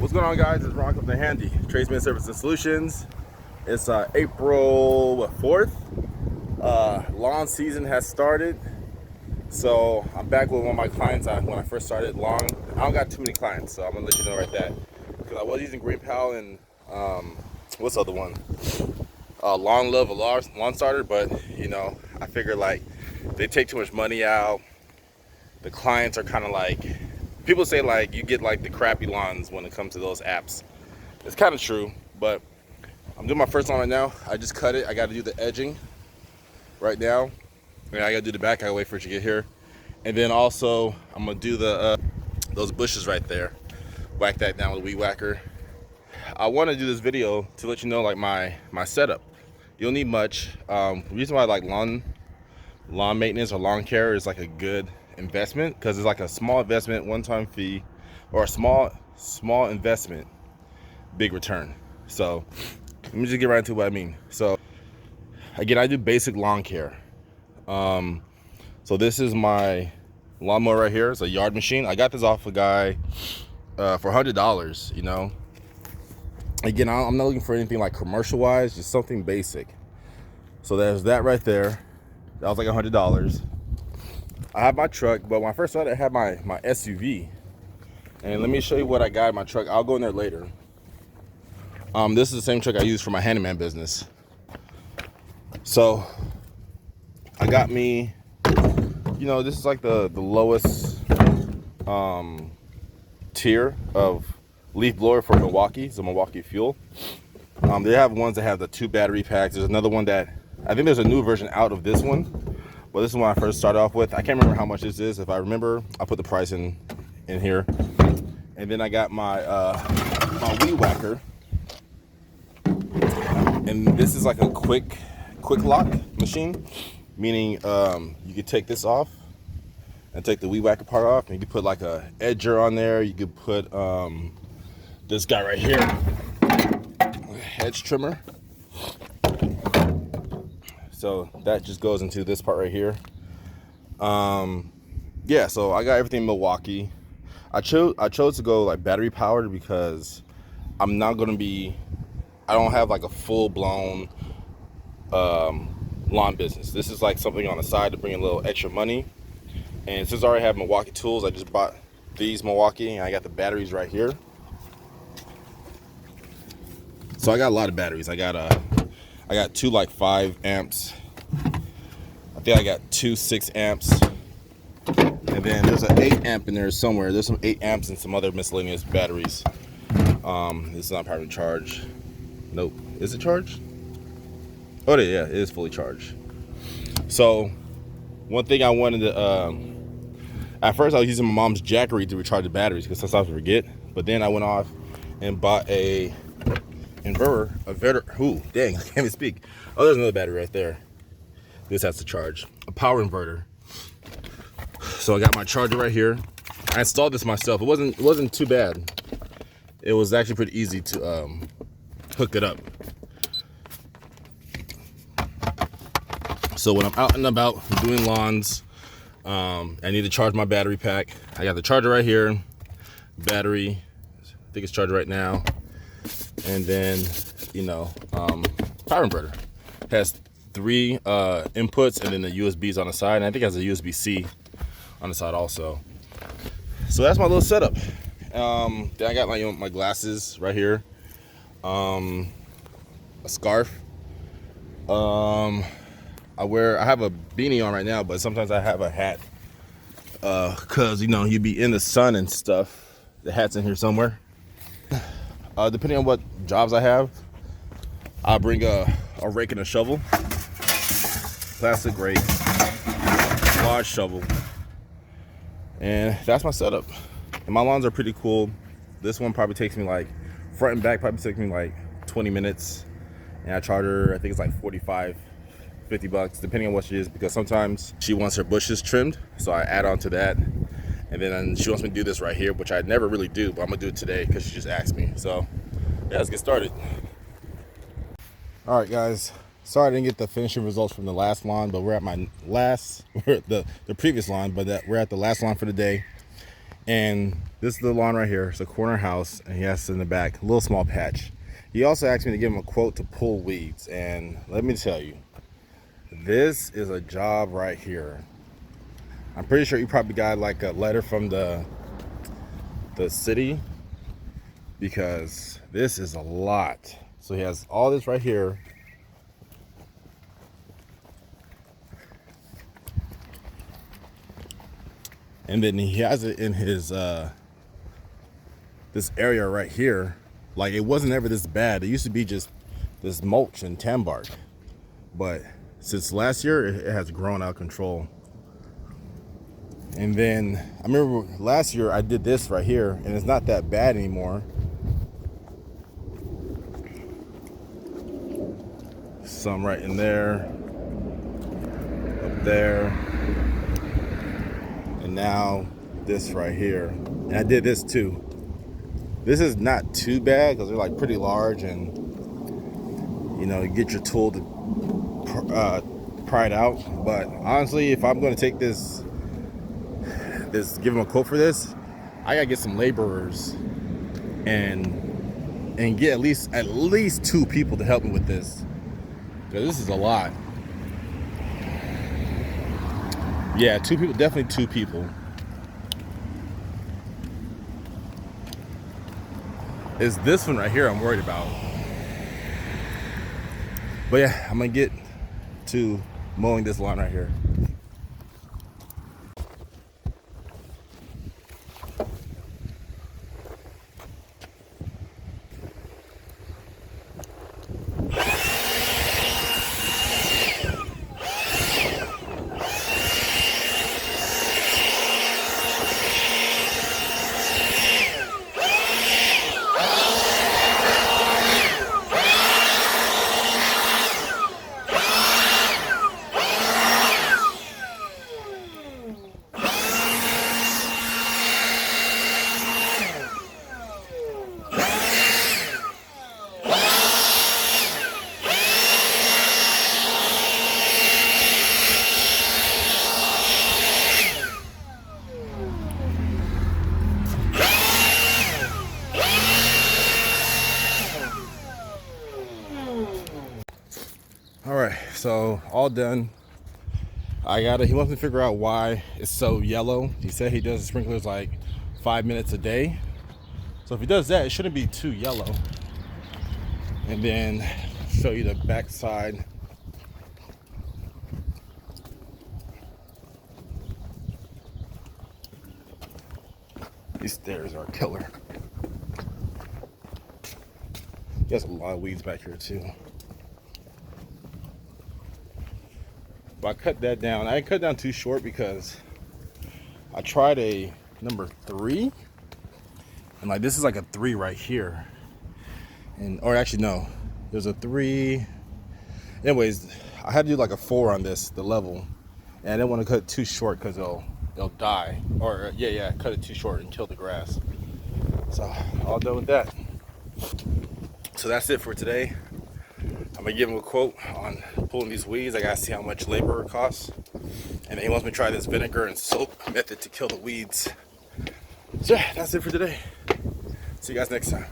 What's going on, guys? It's Ron from the Handy Tradesman Service and Solutions. It's April 4th. Lawn season has started, so I'm back with one of my clients. When I first started lawn, I don't got too many clients, so I'm gonna let you know right that, because I was using Green Pal and what's the other one? Lawn Love, a lawn starter, but you know, I figure like they take too much money out. The clients are kind of like, people say like you get like the crappy lawns when it comes to those apps. It's kind of true, but I'm doing my first lawn right now. I just cut it. I got to do the edging right now, and I got to do the back. I got to wait for it to get here, and then also I'm gonna do the those bushes right there. Whack that down with a weed whacker. I want to do this video to let you know like my setup. You don't need much. The reason why I like lawn maintenance or lawn care is like a good investment, because it's like a small investment, one-time fee, or a small investment, big return. So let me just get right into what I mean. So again, I do basic lawn care. So this is my lawnmower right here. It's a yard machine. I got this off a guy for $100. You know, again, I'm not looking for anything like commercial wise, just something basic. So there's that right there. That was like $100. I have my truck, but when I first started, I had my SUV. And let me show you what I got in my truck. I'll go in there later. This is the same truck I use for my handyman business. So I got me, you know, this is like the lowest tier of leaf blower for Milwaukee. It's a Milwaukee Fuel. They have ones that have the 2 battery packs. There's another one that, I think there's a new version out of this one. Well, this is one I first started off with. I can't remember how much this is. If I remember, I'll put the price in here. And then I got my weed whacker. And this is like a quick lock machine, meaning you could take this off and take the weed whacker part off, and you could put like a edger on there. You could put this guy right here, a hedge trimmer. So that just goes into this part right here. Yeah, so I got everything Milwaukee. I chose to go like battery powered because I'm not gonna be, I don't have like a full-blown lawn business. This is like something on the side to bring in a little extra money. And since I already have Milwaukee tools, I just bought these Milwaukee, and I got the batteries right here. So I got a lot of batteries. I got 2 like 5 amps. I think I got 2 6 amps. And then there's an 8 amp in there somewhere. There's some 8 amps and some other miscellaneous batteries. This is not probably charged. Nope. Is it charged? Oh yeah, it is fully charged. So one thing I wanted to, at first I was using my mom's Jackery to recharge the batteries because sometimes I forget. But then I went off and bought a inverter. Ooh, dang, I can't even speak. Oh, there's another battery right there. This has to charge. A power inverter. So I got my charger right here. I installed this myself. It wasn't too bad. It was actually pretty easy to hook it up. So when I'm out and about doing lawns, I need to charge my battery pack. I got the charger right here. Battery, I think it's charged right now. And then, you know, power inverter. Has 3 inputs, and then the USBs on the side, and I think it has a USB-C on the side also. So that's my little setup. Then I got my glasses right here, a scarf. I have a beanie on right now, but sometimes I have a hat, cause you know, you'd be in the sun and stuff. The hat's in here somewhere. Depending on what jobs I have, I'll bring a rake and a shovel. Plastic rake, large shovel, and that's my setup. And my lawns are pretty cool. This one probably takes me like, front and back probably takes me like 20 minutes, and I charge her, I think it's like $45, $50, depending on what she is, because sometimes she wants her bushes trimmed, so I add on to that. And then she wants me to do this right here, which I never really do, but I'm gonna do it today because she just asked me. So yeah, let's get started. All right, guys. Sorry I didn't get the finishing results from the last lawn, but we're at the previous lawn, but we're at the last lawn for the day. And this is the lawn right here. It's a corner house, and he has in the back a little small patch. He also asked me to give him a quote to pull weeds, and let me tell you, this is a job right here. I'm pretty sure you probably got like a letter from the city, because this is a lot. So he has all this right here. And then he has it in his this area right here. Like, it wasn't ever this bad. It used to be just this mulch and tan bark. But since last year, it has grown out of control. And then I remember last year I did this right here, and it's not that bad anymore. Some right in there, up there, and now this right here. And I did this too. This is not too bad because they're like pretty large, and you know, you get your tool to pry it out. But honestly, if I'm going to take this, give them a quote for this, I gotta get some laborers and get at least 2 people to help me with this, because this is a lot. Yeah, 2 people, definitely 2 people. It's this one right here I'm worried about. But yeah, I'm gonna get to mowing this lawn right here. All right, so all done. He wants me to figure out why it's so yellow. He said he does the sprinklers like 5 minutes a day. So if he does that, it shouldn't be too yellow. And then show you the back side. These stairs are killer. There's a lot of weeds back here too. But I cut that down. I didn't cut down too short because I tried a number 3, and like this is like a 3 right here, and or actually no, there's a 3. Anyways, I had to do like a 4 on this, the level, and I didn't want to cut it too short because it'll die. Or yeah, cut it too short and kill the grass. So all done with that. So that's it for today. I'm gonna give him a quote on pulling these weeds. I gotta see how much labor it costs. And then he wants me to try this vinegar and soap method to kill the weeds. So yeah, that's it for today. See you guys next time.